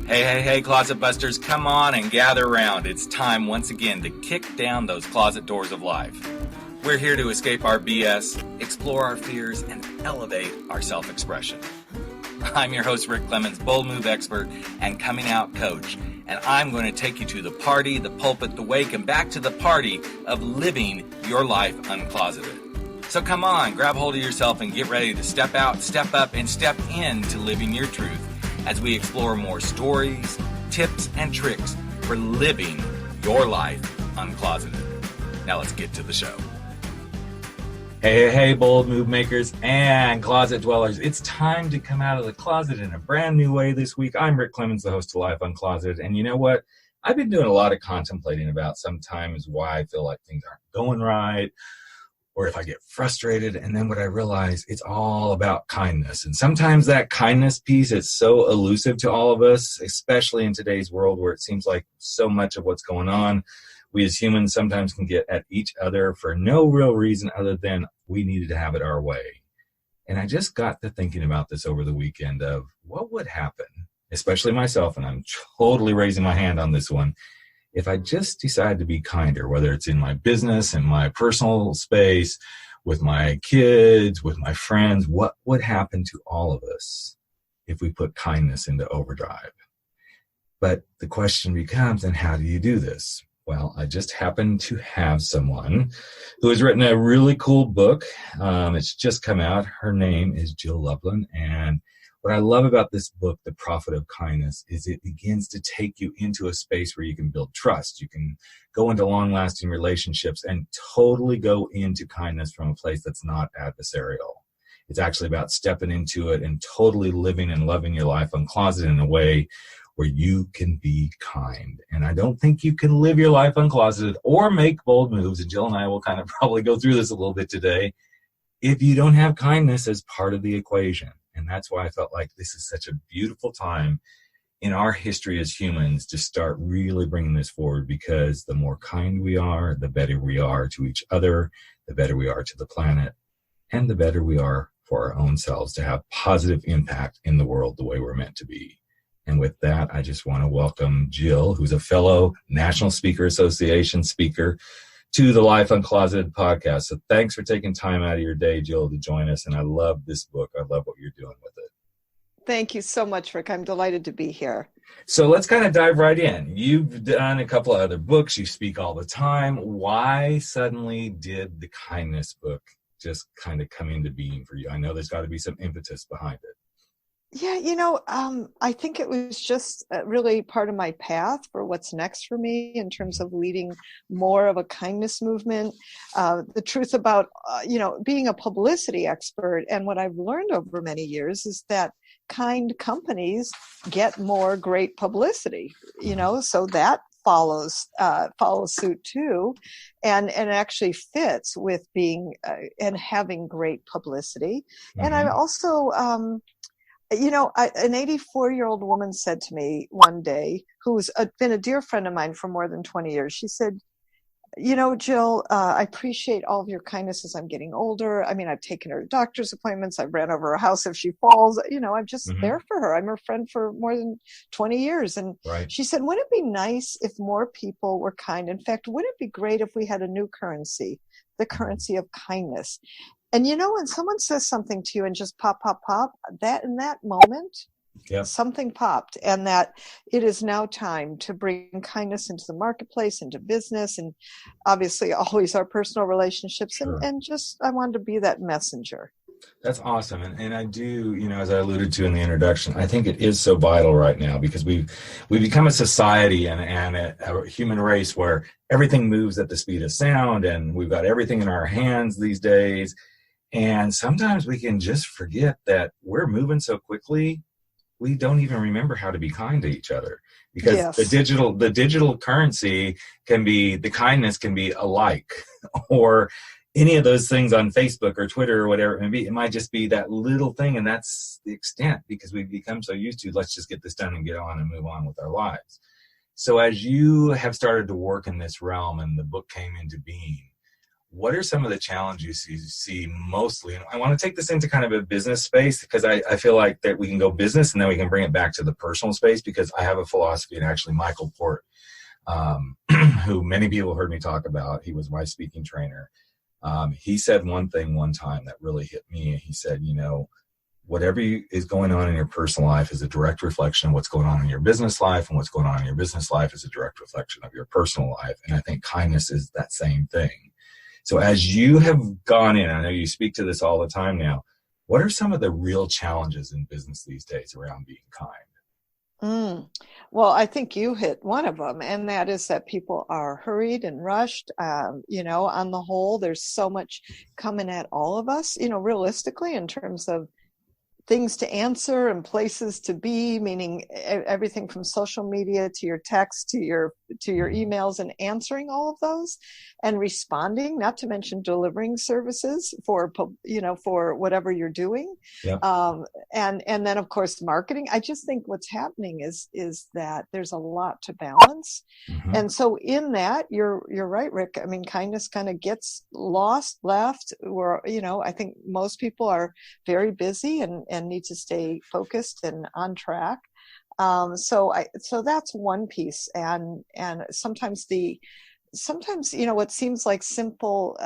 Hey, Closet Busters, come on and gather around. It's time once again to kick down those closet doors of life. We're here to escape our BS, explore our fears, and elevate our self-expression. I'm your host, Rick Clemens, bold move expert and coming out coach, and I'm going to take you to the party, the pulpit, the wake, and back to the party of living your life uncloseted. So come on, grab hold of yourself and get ready to step out, step up, and step into living your truth as we explore more stories, tips, and tricks for living your life uncloseted. Now let's get to the show. Hey, bold move makers and closet dwellers. It's time to come out of the closet in a brand new way this week. I'm Rick Clemens, the host of Life Uncloseted. And you know what? I've been doing a lot of contemplating about sometimes why I feel like things aren't going right, or if I get frustrated. And then what I realize, it's all about kindness. And sometimes that kindness piece is so elusive to all of us, especially in today's world where it seems like so much of what's going on, we as humans sometimes can get at each other for no real reason other than we needed to have it our way. And I just got to thinking about this over the weekend of what would happen, especially myself, and I'm totally raising my hand on this one, if I just decide to be kinder, whether it's in my business, in my personal space, with my kids, with my friends, what would happen to all of us if we put kindness into overdrive? But the question becomes, and how do you do this? Well, I just happen to have someone who has written a really cool book. It's just come out. Her name is Jill Lublin, and what I love about this book, The Profit of Kindness, is it begins to take you into a space where you can build trust. You can go into long-lasting relationships and totally go into kindness from a place that's not adversarial. It's actually about stepping into it and totally living and loving your life uncloseted in a way where you can be kind. And I don't think you can live your life uncloseted or make bold moves, and Jill and I will kind of probably go through this a little bit today, if you don't have kindness as part of the equation. And that's why I felt like this is such a beautiful time in our history as humans to start really bringing this forward, because the more kind we are, the better we are to each other, the better we are to the planet, and the better we are for our own selves to have positive impact in the world the way we're meant to be. And with that, I just want to welcome Jill, who's a fellow National Speaker Association speaker, to the Life Uncloseted podcast. So thanks for taking time out of your day, Jill, to join us. And I love this book. I love what you're doing with it. Thank you so much, Rick. I'm delighted to be here. So let's kind of dive right in. You've done a couple of other books. You speak all the time. Why suddenly did the kindness book just kind of come into being for you? I know there's got to be some impetus behind it. Yeah, I think it was just really part of my path for what's next for me in terms of leading more of a kindness movement. The truth about, being a publicity expert, and what I've learned over many years is that kind companies get more great publicity, so that follows suit too, and actually fits with being and having great publicity. Mm-hmm. And I also, an 84-year-old woman said to me one day, who's been a dear friend of mine for more than 20 years, she said, Jill, I appreciate all of your kindness as I'm getting older. I mean, I've taken her to doctor's appointments. I've ran over her house if she falls. I'm just there for her. I'm her friend for more than 20 years. And She said, wouldn't it be nice if more people were kind? In fact, wouldn't it be great if we had a new currency, the currency of kindness? And when someone says something to you and just pop, that in that moment, something popped, and that it is now time to bring kindness into the marketplace, into business, and obviously always our personal relationships. Sure. And just, I wanted to be that messenger. That's awesome. And I do, as I alluded to in the introduction, I think it is so vital right now, because we've become a society and a human race where everything moves at the speed of sound, and we've got everything in our hands these days. And sometimes we can just forget that we're moving so quickly, we don't even remember how to be kind to each other, because the digital currency the kindness can be a like, or any of those things on Facebook or Twitter or whatever it may be. It might just be that little thing, and that's the extent, because we've become so used to, let's just get this done and get on and move on with our lives. So as you have started to work in this realm and the book came into being, what are some of the challenges you see mostly? And I want to take this into kind of a business space, because I feel like that we can go business and then we can bring it back to the personal space, because I have a philosophy, and actually Michael Port, who many people heard me talk about, he was my speaking trainer. He said one thing one time that really hit me. He said, whatever is going on in your personal life is a direct reflection of what's going on in your business life, and what's going on in your business life is a direct reflection of your personal life. And I think kindness is that same thing. So as you have gone in, I know you speak to this all the time now, what are some of the real challenges in business these days around being kind? Well, I think you hit one of them, and that is that people are hurried and rushed. On the whole, there's so much coming at all of us, realistically, in terms of things to answer and places to be, meaning everything from social media to your text to your emails, and answering all of those and responding, not to mention delivering services for whatever you're doing. Yep. And then of course marketing. I just think what's happening is that there's a lot to balance. Mm-hmm. And so in that, you're right, Rick. I mean, kindness kind of gets left, where, I think most people are very busy and need to stay focused and on track. So that's one piece. And sometimes what seems like simple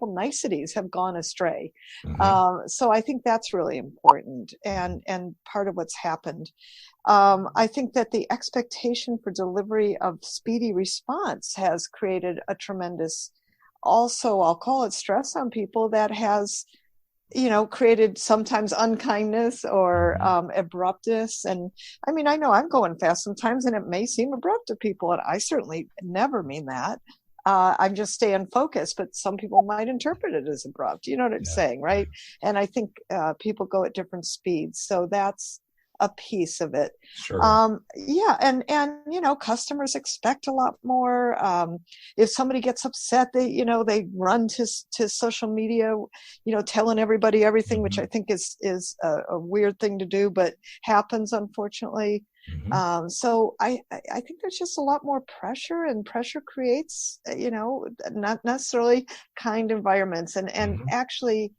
niceties have gone astray. Mm-hmm. So I think that's really important and part of what's happened. I think that the expectation for delivery of speedy response has created a tremendous, also I'll call it, stress on people that has created sometimes unkindness or abruptness. And I mean, I know I'm going fast sometimes and it may seem abrupt to people, and I certainly never mean that. I'm just staying focused, but some people might interpret it as abrupt. You know what I'm saying, right? And I think people go at different speeds. So that's a piece of it. Sure. And customers expect a lot more. If somebody gets upset, they run to social media, telling everybody everything, mm-hmm. which I think is a weird thing to do, but happens, unfortunately. Mm-hmm. So I think there's just a lot more pressure, and pressure creates, not necessarily kind environments, and mm-hmm. actually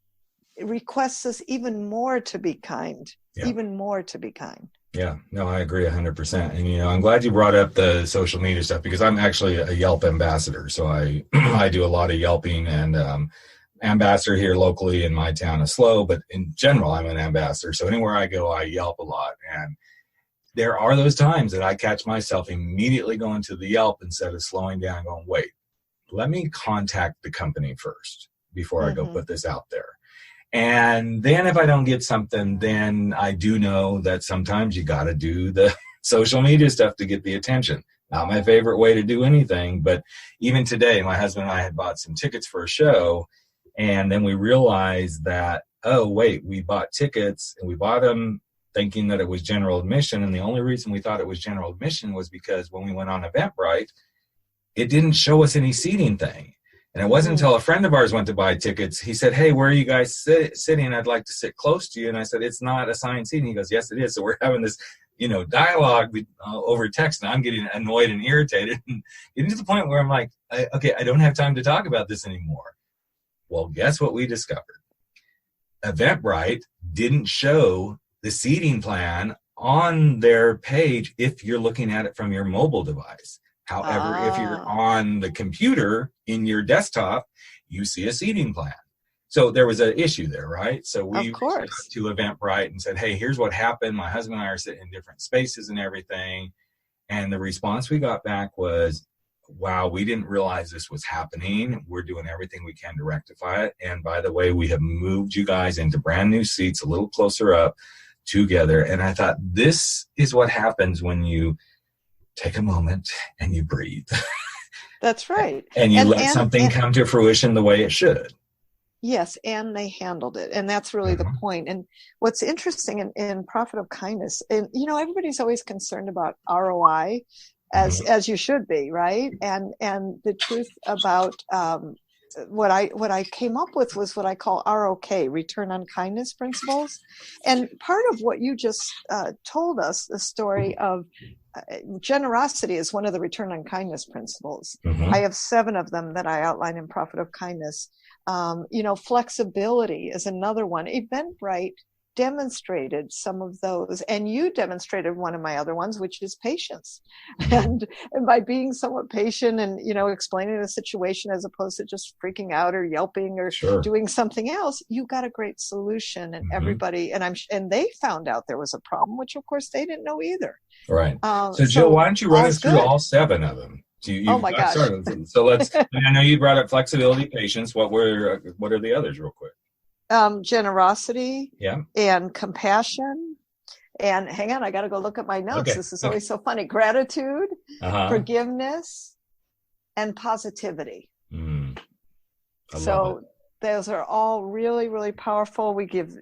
requests us even more to be kind. Even more to be kind. Yeah, no, I agree 100%. And, I'm glad you brought up the social media stuff, because I'm actually a Yelp ambassador. So I do a lot of Yelping, and ambassador here locally in my town is slow, but in general, I'm an ambassador. So anywhere I go, I Yelp a lot. And there are those times that I catch myself immediately going to the Yelp instead of slowing down, going, wait, let me contact the company first before mm-hmm. I go put this out there. And then if I don't get something, then I do know that sometimes you got to do the social media stuff to get the attention. Not my favorite way to do anything, but even today, my husband and I had bought some tickets for a show, and then we realized that, oh, wait, we bought tickets, and we bought them thinking that it was general admission, and the only reason we thought it was general admission was because when we went on Eventbrite, it didn't show us any seating thing. And it wasn't until a friend of ours went to buy tickets, he said, hey, where are you guys sitting? I'd like to sit close to you. And I said, it's not assigned seating. He goes, yes, it is. So we're having this, dialogue over text, and I'm getting annoyed and irritated, and getting to the point where I'm like, okay, I don't have time to talk about this anymore. Well, guess what we discovered? Eventbrite didn't show the seating plan on their page if you're looking at it from your mobile device. However, if you're on the computer in your desktop, you see a seating plan. So there was an issue there, right? So we reached out to Eventbrite and said, hey, here's what happened. My husband and I are sitting in different spaces and everything. And the response we got back was, wow, we didn't realize this was happening. We're doing everything we can to rectify it. And by the way, we have moved you guys into brand new seats a little closer up together. And I thought, this is what happens when you take a moment and you breathe. That's right. And you let something come to fruition the way it should. Yes, and they handled it. And that's really the point. And what's interesting in Profit of Kindness, and everybody's always concerned about ROI, as you should be, right? And the truth about what I came up with was what I call ROK, return on kindness principles. And part of what you just told us, the story of generosity is one of the return on kindness principles. Mm-hmm. I have 7 of them that I outline in Profit of Kindness. Flexibility is another one. Eventbrite demonstrated some of those, and you demonstrated one of my other ones, which is patience. And by being somewhat patient and explaining the situation as opposed to just freaking out or yelping or doing something else, you got a great solution. And everybody, and they found out there was a problem, which of course they didn't know either. Right. So Jill, why don't you run us through all 7 of them? Oh my gosh. So let's, I know you brought up flexibility, patience. What are the others real quick? Generosity, and compassion, and hang on, I got to go look at my notes. Okay. This is always so funny. Gratitude, forgiveness, and positivity. So those are all really, really powerful. We give,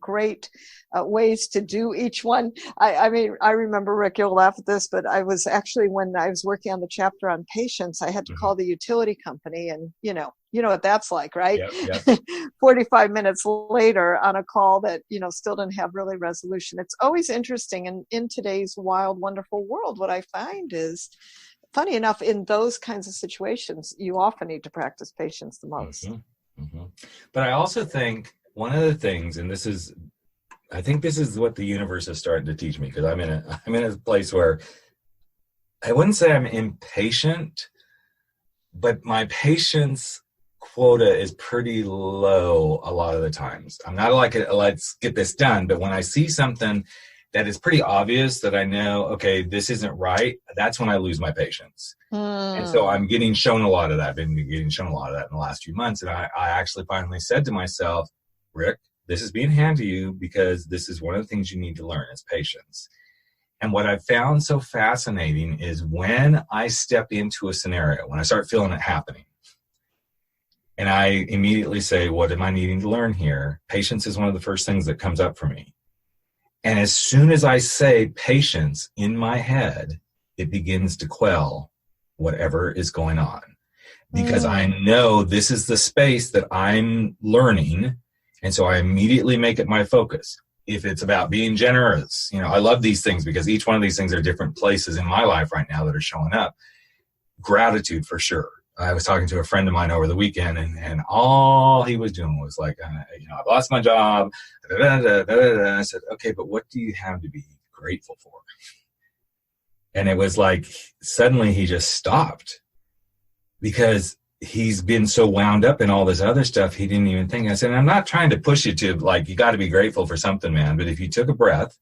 great ways to do each one. I mean, I remember, Rick, you'll laugh at this, but I was actually, when I was working on the chapter on patience, I had to call the utility company, and you know what that's like, right? Yep. 45 minutes later on a call that, still didn't have really resolution. It's always interesting. And in today's wild, wonderful world, what I find is, funny enough, in those kinds of situations, you often need to practice patience the most. But I also think one of the things, and I think this is what the universe is starting to teach me, because I'm in a place where I wouldn't say I'm impatient, but my patience quota is pretty low a lot of the times. I'm not like, let's get this done. But when I see something that is pretty obvious that I know, okay, this isn't right, that's when I lose my patience. And so I'm getting shown a lot of that. I've been getting shown a lot of that in the last few months. And I actually finally said to myself, Rick, this is being handed to you because this is one of the things you need to learn is patience. And what I've found so fascinating is when I step into a scenario, when I start feeling it happening, and I immediately say, what am I needing to learn here? Patience is one of the first things that comes up for me. And as soon as I say patience in my head, it begins to quell whatever is going on. Because I know this is the space that I'm learning. And so I immediately make it my focus. If it's about being generous, I love these things because each one of these things are different places in my life right now that are showing up. Gratitude for sure. I was talking to a friend of mine over the weekend, and all he was doing was like, I've lost my job. I said, okay, but what do you have to be grateful for? And it was like, suddenly he just stopped because he's been so wound up in all this other stuff. He didn't even think. I said, I'm not trying to push you to you got to be grateful for something, man. But if you took a breath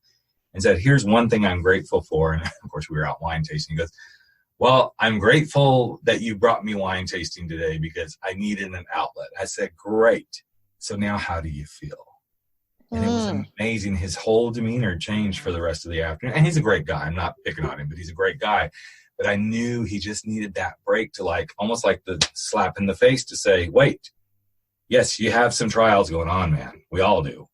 and said, here's one thing I'm grateful for. And of course we were out wine tasting. He goes, well, I'm grateful that you brought me wine tasting today because I needed an outlet. I said, great. So now how do you feel? And it was amazing. His whole demeanor changed for the rest of the afternoon. And he's a great guy. I'm not picking on him, but he's a great guy. But I knew he just needed that break to almost like the slap in the face to say, wait, yes, you have some trials going on, man. We all do.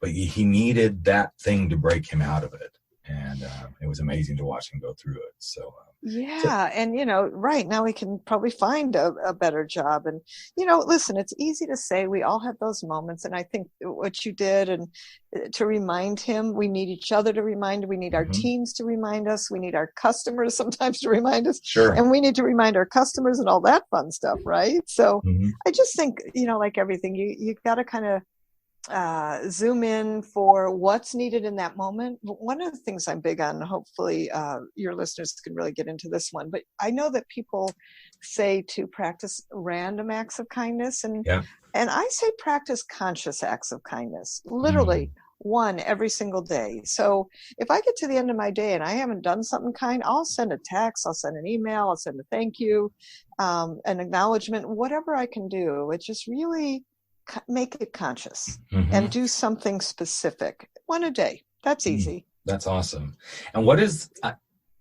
But he needed that thing to break him out of it. And it was amazing to watch him go through it. So and right now we can probably find a better job. And listen, it's easy to say we all have those moments, and I think what you did, and to remind him, we need each other to remind, we need our teams to remind us, we need our customers sometimes to remind us, and we need to remind our customers and all that fun stuff, right? So I just think like everything, you got to kind of zoom in for what's needed in that moment. One of the things I'm big on, hopefully your listeners can really get into this one, but I know that people say to practice random acts of kindness, and I say practice conscious acts of kindness, literally one every single day. So if I get to the end of my day and I haven't done something kind, I'll send a text, I'll send an email, I'll send a thank you, an acknowledgement, whatever I can do. It just really make it conscious and do something specific. One a day. That's easy. That's awesome. And what is,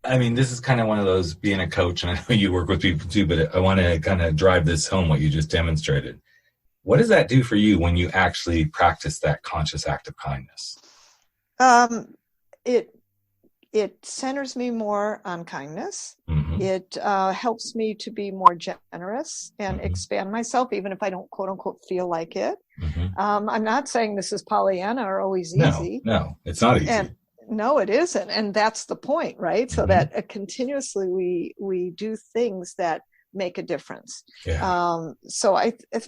this is kind of one of those, being a coach, and I know you work with people too, but I want to kind of drive this home, what you just demonstrated. What does that do for you when you actually practice that conscious act of kindness? It centers me more on kindness. It helps me to be more generous and Mm-hmm. expand myself, even if I don't quote unquote feel like it. Mm-hmm. I'm not saying this is Pollyanna or always No, easy. no, it's not And easy. no, it isn't. And that's the point, right? So Mm-hmm. that continuously we do things that make a difference. Yeah. So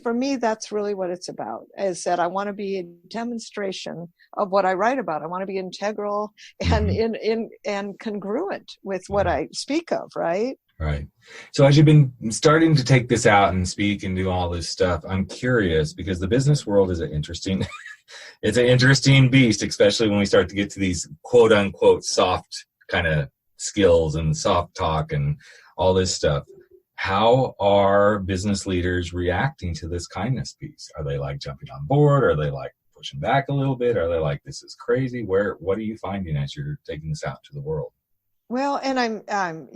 for me, that's really what it's about, is that I want to be a demonstration of what I write about. I want to be integral and Mm-hmm. and congruent with what Yeah. I speak of, right? Right. So as you've been starting to take this out and speak and do all this stuff, I'm curious because the business world is an interesting, it's an interesting beast, especially when we start to get to these quote unquote soft kind of skills and soft talk and all this stuff. How are business leaders reacting to this kindness piece? Are they like jumping on board? Are they like pushing back a little bit? Are they like, this is crazy? What are you finding as you're taking this out to the world? Well, and I'm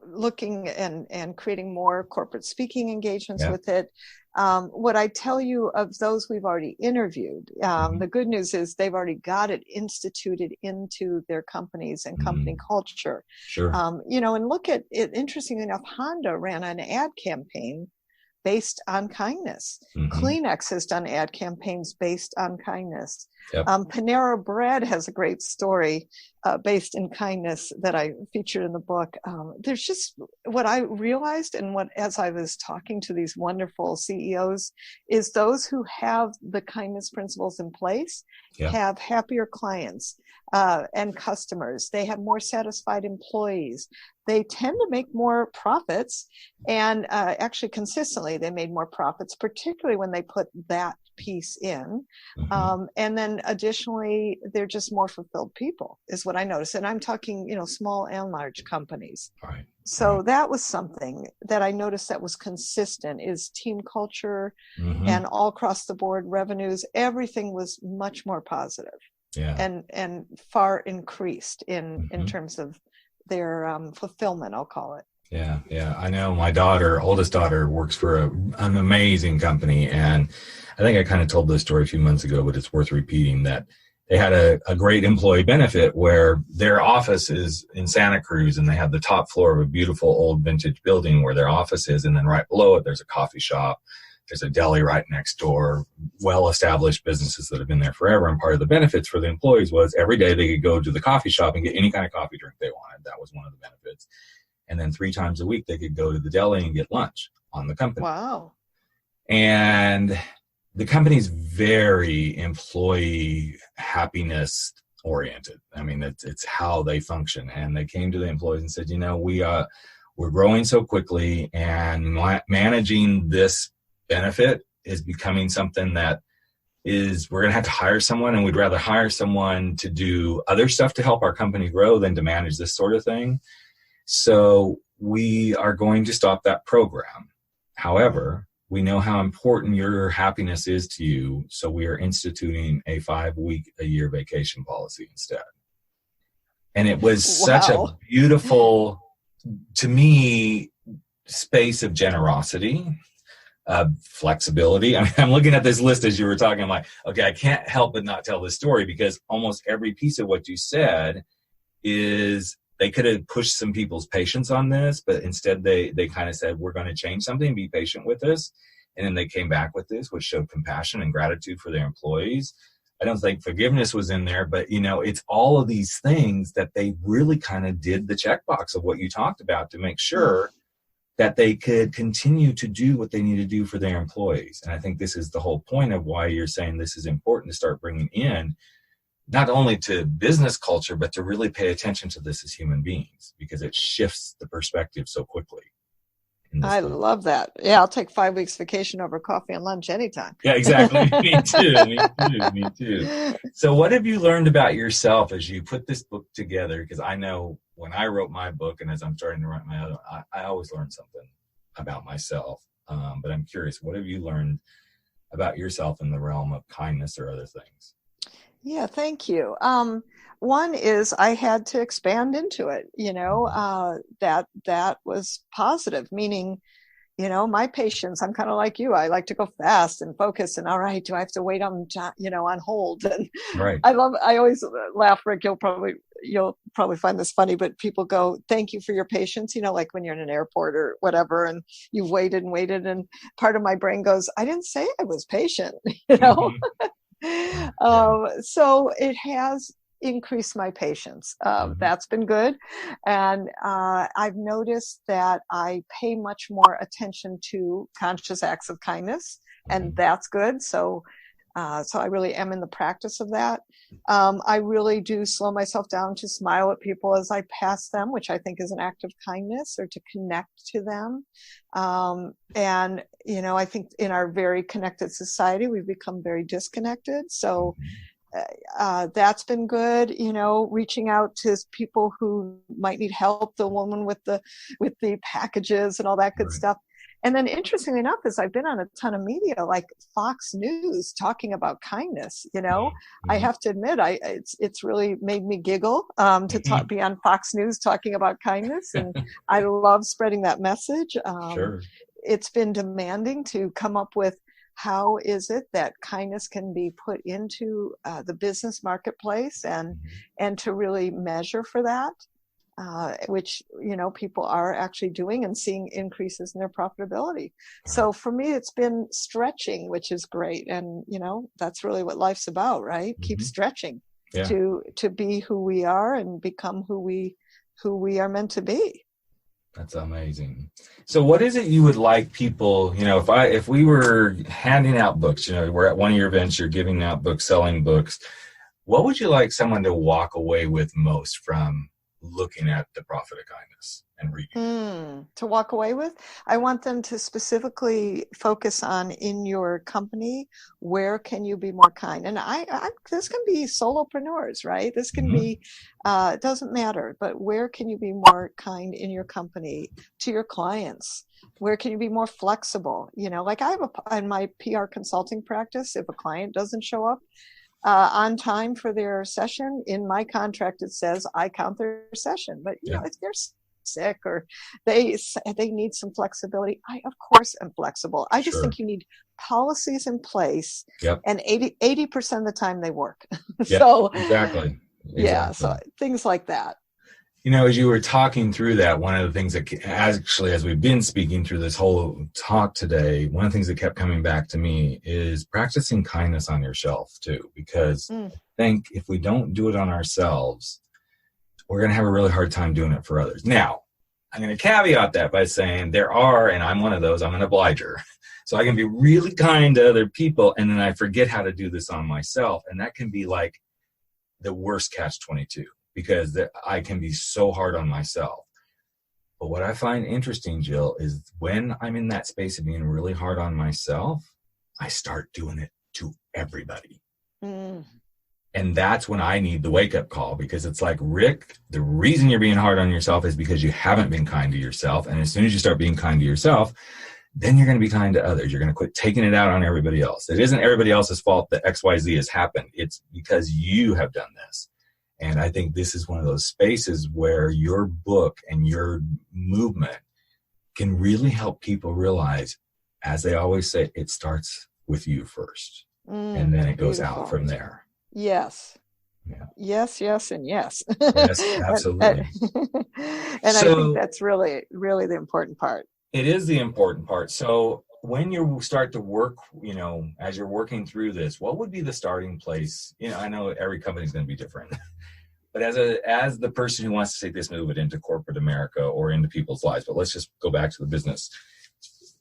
looking and creating more corporate speaking engagements Yeah. with it. What I tell you of those we've already interviewed, Mm-hmm. the good news is they've already got it instituted into their companies and company Mm-hmm. culture. Sure. And look at it. Interestingly enough, Honda ran an ad campaign based on kindness. Mm-hmm. Kleenex has done ad campaigns based on kindness. Yep. Panera Bread has a great story based in kindness that I featured in the book. There's just what I realized, and what as I was talking to these wonderful CEOs, is those who have the kindness principles in place have happier clients and customers. They have more satisfied employees. They tend to make more profits, and actually consistently they made more profits, particularly when they put that piece in. Mm-hmm. And then additionally, they're just more fulfilled people is what I noticed. And I'm talking, small and large companies. Right. So that was something that I noticed that was consistent, is team culture Mm-hmm. and all across the board revenues. Everything was much more positive Yeah. and far increased in Mm-hmm. terms of their fulfillment, I'll call it. Yeah. Yeah. I know my oldest daughter works for an amazing company. And I think I kind of told this story a few months ago, but it's worth repeating that they had a great employee benefit where their office is in Santa Cruz and they have the top floor of a beautiful old vintage building where their office is. And then right below it, there's a coffee shop. There's a deli right next door, well-established businesses that have been there forever. And part of the benefits for the employees was every day they could go to the coffee shop and get any kind of coffee drink they wanted. That was one of the benefits. And then 3 times a week, they could go to the deli and get lunch on the company. Wow. And the company's very employee happiness oriented. I mean, it's how they function. And they came to the employees and said, we're growing so quickly, and managing this benefit is becoming something that we're going to have to hire someone, and we'd rather hire someone to do other stuff to help our company grow than to manage this sort of thing. So we are going to stop that program. However, we know how important your happiness is to you, so we are instituting a 5-week-a-year vacation policy instead. And it was such a beautiful, to me, space of generosity, flexibility. I mean, I'm looking at this list as you were talking. I'm like, okay, I can't help but not tell this story, because almost every piece of what you said is, they could have pushed some people's patience on this, but instead they kind of said, we're going to change something, be patient with this. And then they came back with this, which showed compassion and gratitude for their employees. I don't think forgiveness was in there, but it's all of these things that they really kind of did the checkbox of what you talked about to make sure that they could continue to do what they need to do for their employees. And I think this is the whole point of why you're saying this is important to start bringing in, not only to business culture, but to really pay attention to this as human beings, because it shifts the perspective so quickly. I love that. Yeah, I'll take 5 weeks vacation over coffee and lunch anytime. Yeah, exactly. Me too. So what have you learned about yourself as you put this book together? Because I know when I wrote my book, and as I'm starting to write my other, I always learn something about myself. But I'm curious, what have you learned about yourself in the realm of kindness or other things? Yeah, thank you. One is I had to expand into it, that was positive, meaning, My patience, I'm kind of like you. I like to go fast and focus and all right, do I have to wait on hold? And Right. I always laugh, Rick, you'll probably find this funny, but people go, thank you for your patience, like when you're in an airport or whatever, and you've waited and waited. And part of my brain goes, I didn't say I was patient, Yeah. So it has increased my patience. Mhm. That's been good. And I've noticed that I pay much more attention to conscious acts of kindness, and Mhm. that's good. So I really am in the practice of that. I really do slow myself down to smile at people as I pass them, which I think is an act of kindness, or to connect to them. And, I think in our very connected society, we've become very disconnected. So Mhm. that's been good, reaching out to people who might need help, the woman with the packages and all that good Right. stuff. And then interestingly enough, is I've been on a ton of media like Fox News talking about kindness. I Mhm. have to admit, it's really made me giggle Mhm. be on Fox News talking about kindness, and I love spreading that message. Sure. It's been demanding to come up with how is it that kindness can be put into the business marketplace, and Mhm. to really measure for that, which people are actually doing and seeing increases in their profitability. Right. So for me, it's been stretching, which is great, and that's really what life's about, right? Keep Mhm. stretching Yeah. to be who we are and become who we are meant to be. That's amazing. So what is it you would like people, if we were handing out books, we're at one of your events, you're giving out books, selling books, what would you like someone to walk away with most from looking at The Profit of Kindness and reading it? To walk away with, I want them to specifically focus on, in your company, where can you be more kind? And this can be solopreneurs, right? This can Mhm. be, it doesn't matter, but where can you be more kind in your company to your clients? Where can you be more flexible? Like I have in my PR consulting practice, if a client doesn't show up on time for their session, in my contract it says I count their session. But Yeah. if they're sick or they need some flexibility, I of course am flexible. I just Sure. think you need policies in place, Yep. and 80% of the time they work. Yep. So Exactly. yeah, so Exactly. things like that. As you were talking through that, one of the things that actually, as we've been speaking through this whole talk today, one of the things that kept coming back to me is practicing kindness on yourself too. Because Mm. I think if we don't do it on ourselves, we're going to have a really hard time doing it for others. Now, I'm going to caveat that by saying and I'm one of those, I'm an obliger. So I can be really kind to other people, and then I forget how to do this on myself. And that can be like the worst catch-22, because I can be so hard on myself. But what I find interesting, Jill, is when I'm in that space of being really hard on myself, I start doing it to everybody. Mm. And that's when I need the wake-up call, because it's like, Rick, the reason you're being hard on yourself is because you haven't been kind to yourself. And as soon as you start being kind to yourself, then you're going to be kind to others. You're going to quit taking it out on everybody else. It isn't everybody else's fault that XYZ has happened. It's because you have done this. And I think this is one of those spaces where your book and your movement can really help people realize, as they always say, it starts with you first, and then it goes out Beautiful. from there. Yes. Yeah. Yes, yes, and yes. Yes, and, absolutely. and I think So that's really, really the important part. it is the important part. So when you start to work, as you're working through this, what would be the starting place? I know every company is going to be different, but as the person who wants to take this, move it into corporate America or into people's lives, but let's just go back to the business.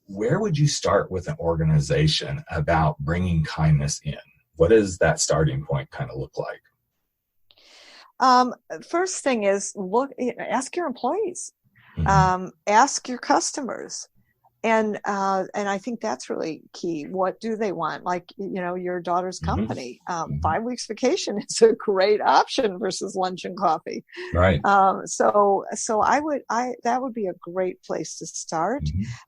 Where would you start with an organization about bringing kindness in? What does that starting point kind of look like? Um, First thing is ask your employees, Mm-hmm. ask your customers, and I think that's really key. What do they want? Like, your daughter's Mm-hmm. company, Mm-hmm. 5 weeks vacation is a great option versus lunch and coffee. Right. So that would be a great place to start.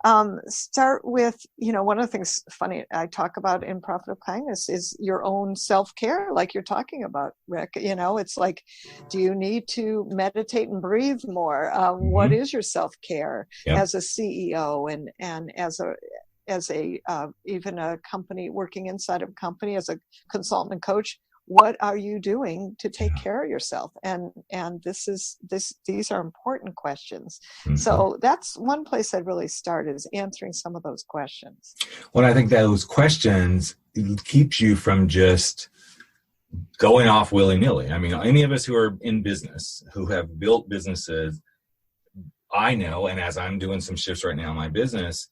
Mm-hmm. Start with, one of the things funny I talk about in Profit of Kindness is your own self-care, like you're talking about, Rick. It's like, do you need to meditate and breathe more? What Mm-hmm. is your self-care Yep. as a CEO? and as a even a company, working inside of a company as a consultant and coach, what are you doing to take care of yourself? And these are important questions. Mm-hmm. So that's one place I'd really start, is answering some of those questions. Well, I think those questions keeps you from just going off willy-nilly. I mean, any of us who are in business, who have built businesses, I know, and as I'm doing some shifts right now in my business,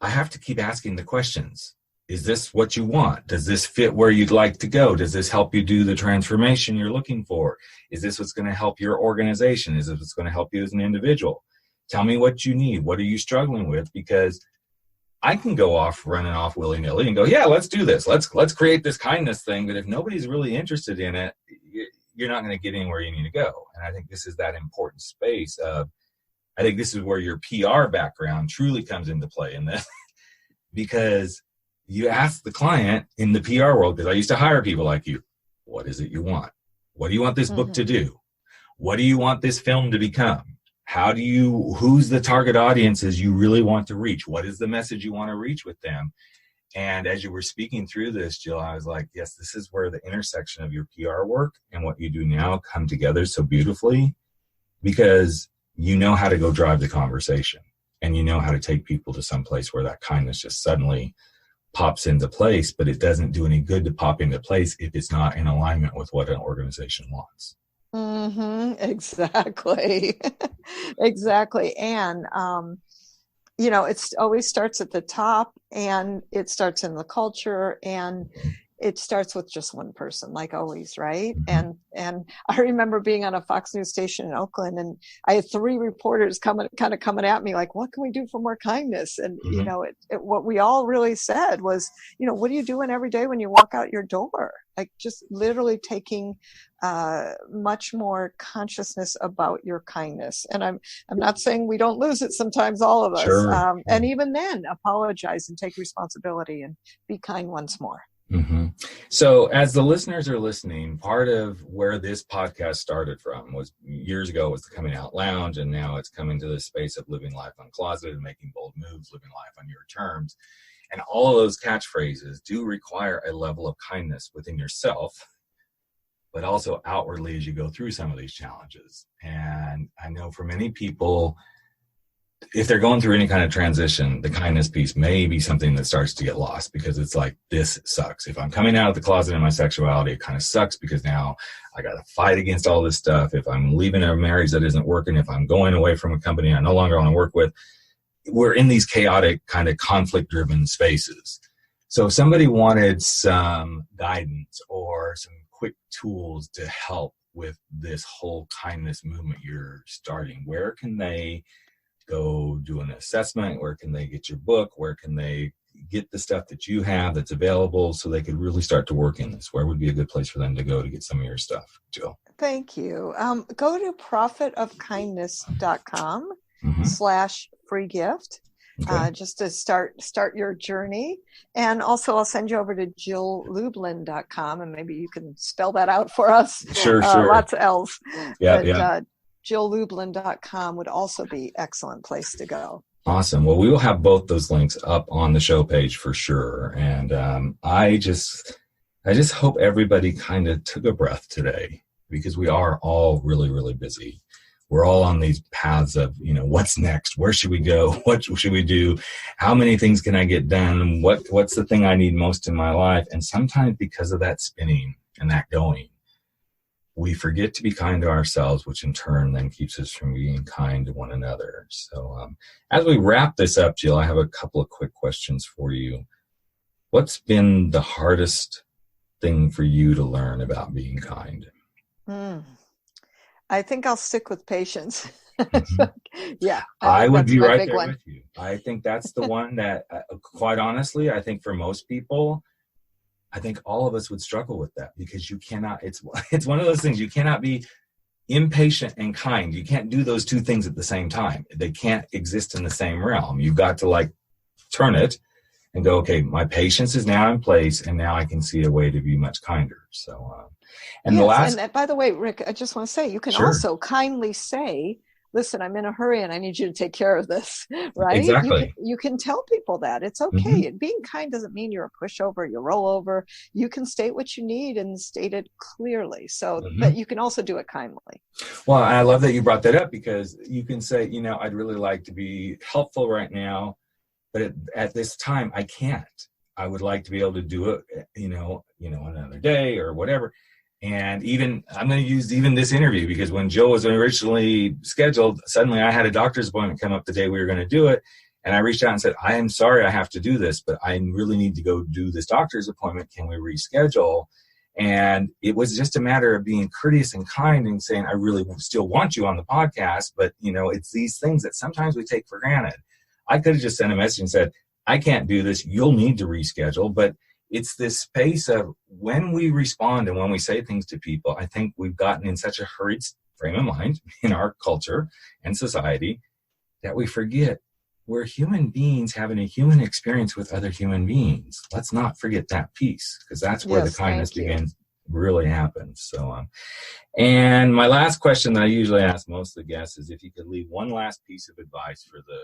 I have to keep asking the questions. Is this what you want? Does this fit where you'd like to go? Does this help you do the transformation you're looking for? Is this what's going to help your organization? Is this what's going to help you as an individual? Tell me what you need. What are you struggling with? Because I can go off running off willy-nilly and go, yeah, let's do this. Let's create this kindness thing. But if nobody's really interested in it, you're not going to get anywhere you need to go. And I think this is that important space of, I think this is where your PR background truly comes into play in this, because you ask the client in the PR world, because I used to hire people like you, what is it you want? What do you want this book to do? What do you want this film to become? Who's the target audiences you really want to reach? What is the message you want to reach with them? And as you were speaking through this, Jill, I was like, yes, this is where the intersection of your PR work and what you do now come together so beautifully, because you know how to go drive the conversation, and you know how to take people to some place where that kindness just suddenly pops into place. But it doesn't do any good to pop into place if it's not in alignment with what an organization wants. Exactly. Exactly. And, it always starts at the top, and it starts in the culture, and it starts with just one person, like always, right? And I remember being on a Fox News station in Oakland, and I had 3 reporters coming at me like, what can we do for more kindness? And, what we all really said was, what are you doing every day when you walk out your door? Like, just literally taking much more consciousness about your kindness. And I'm not saying we don't lose it sometimes, all of us. Sure. And even then, apologize and take responsibility and be kind once more. Mm-hmm. So as the listeners are listening, part of where this podcast started from was years ago was the Coming Out Lounge, and now it's coming to the space of living life uncloseted and making bold moves, living life on your terms. And all of those catchphrases do require a level of kindness within yourself, but also outwardly as you go through some of these challenges. And I know for many people, if they're going through any kind of transition, the kindness piece may be something that starts to get lost, because it's like, this sucks. If I'm coming out of the closet in my sexuality, it kind of sucks, because now I got to fight against all this stuff. If I'm leaving a marriage that isn't working, if I'm going away from a company I no longer want to work with, we're in these chaotic kind of conflict-driven spaces. So if somebody wanted some guidance or some quick tools to help with this whole kindness movement you're starting, where can they go do an assessment? Where can they get your book? Where can they get the stuff that you have that's available so they could really start to work in this? Where would be a good place for them to go to get some of your stuff, Jill? Thank you. Go to profitofkindness.com /free gift. Okay. Just to start your journey. And also I'll send you over to JillLublin.com, and maybe you can spell that out for us. Sure. Lots of L's. Yeah. JillLublin.com would also be excellent place to go. Awesome. Well, we will have both those links up on the show page for sure. And I just hope everybody kind of took a breath today, because we are all really, really busy. We're all on these paths of, what's next? Where should we go? What should we do? How many things can I get done? What's the thing I need most in my life? And sometimes because of that spinning and that going, we forget to be kind to ourselves, which in turn then keeps us from being kind to one another. So as we wrap this up, Jill, I have a couple of quick questions for you. What's been the hardest thing for you to learn about being kind? I think I'll stick with patience. Yeah. I would be right there with you. I think that's the one that, quite honestly, I think for most people, I think all of us would struggle with that, because you cannot, it's one of those things, you cannot be impatient and kind. You can't do those two things at the same time. They can't exist in the same realm. You've got to turn it and go, okay, my patience is now in place, and now I can see a way to be much kinder. So, and the last, and by the way, Rick, I just want to say, you can Sure. also kindly say, listen, I'm in a hurry and I need you to take care of this, right? Exactly. You can tell people that it's okay. Being kind doesn't mean you're a pushover, you roll over. You can state what you need and state it clearly, so that you can also do it kindly. Well, I love that you brought that up, because you can say, I'd really like to be helpful right now, but at this time I can't. I would like to be able to do it, another day or whatever. And even, I'm going to use even this interview, because when Jill was originally scheduled, suddenly I had a doctor's appointment come up the day we were going to do it. And I reached out and said, I am sorry I have to do this, but I really need to go do this doctor's appointment. Can we reschedule? And it was just a matter of being courteous and kind and saying, I really still want you on the podcast, but it's these things that sometimes we take for granted. I could have just sent a message and said, I can't do this. You'll need to reschedule. But it's this space of when we respond and when we say things to people, I think we've gotten in such a hurried frame of mind in our culture and society that we forget we're human beings having a human experience with other human beings. Let's not forget that piece, because that's where the kindness begins, really happens. So, and my last question that I usually ask most of the guests is if you could leave one last piece of advice for the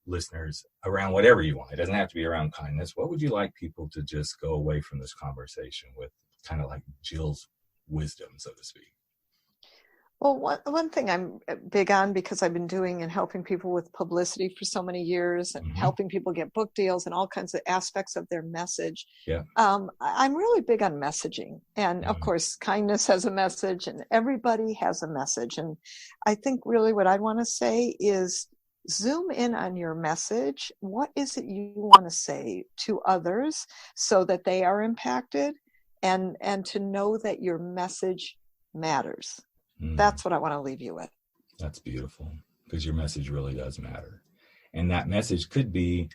listeners around whatever you want. It doesn't have to be around kindness. What would you like people to just go away from this conversation with, kind of like Jill's wisdom, so to speak? Well, one thing I'm big on, because I've been doing and helping people with publicity for so many years, and helping people get book deals and all kinds of aspects of their message. Yeah. I'm really big on messaging. And of course, kindness has a message and everybody has a message. And I think really what I want to say is zoom in on your message. What is it you want to say to others so that they are impacted, and to know that your message matters. That's what I want to leave you with. That's beautiful, because your message really does matter. And that message could be,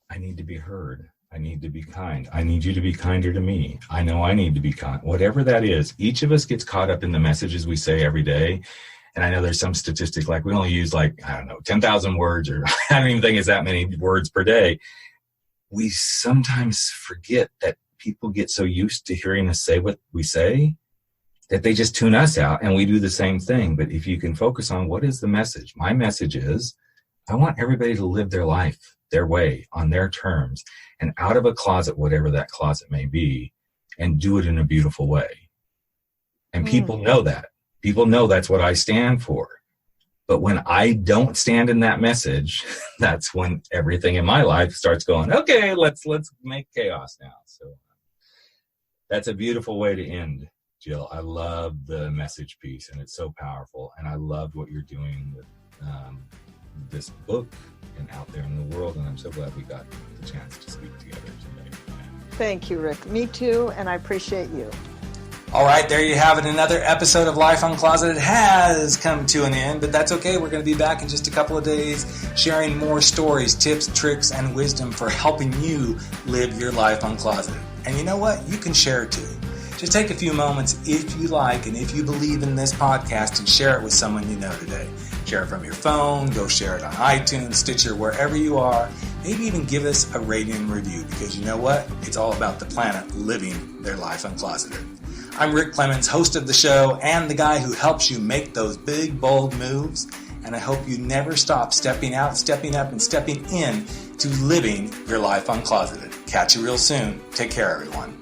I need to be heard. I need to be kind. I need you to be kinder to me. I know I need to be kind. Whatever that is, each of us gets caught up in the messages we say every day. And I know there's some statistic, like we only use 10,000 words, or I don't even think it's that many words per day. We sometimes forget that people get so used to hearing us say what we say that they just tune us out, and we do the same thing. But if you can focus on what is the message, my message is, I want everybody to live their life their way, on their terms, and out of a closet, whatever that closet may be, and do it in a beautiful way. And people know that. People know that's what I stand for. But when I don't stand in that message, that's when everything in my life starts going, okay, let's make chaos now. So that's a beautiful way to end, Jill. I love the message piece, and it's so powerful. And I loved what you're doing with this book and out there in the world. And I'm so glad we got the chance to speak together today. Thank you, Rick. Me too. And I appreciate you. All right, there you have it. Another episode of Life Uncloseted has come to an end, but that's okay. We're going to be back in just a couple of days sharing more stories, tips, tricks, and wisdom for helping you live your life uncloseted. And you know what? You can share it too. Just take a few moments if you like and if you believe in this podcast, and share it with someone you know today. Share it from your phone, go share it on iTunes, Stitcher, wherever you are. Maybe even give us a rating and review, because you know what? It's all about the planet living their life uncloseted. I'm Rick Clemens, host of the show and the guy who helps you make those big, bold moves. And I hope you never stop stepping out, stepping up, and stepping in to living your life uncloseted. Catch you real soon. Take care, everyone.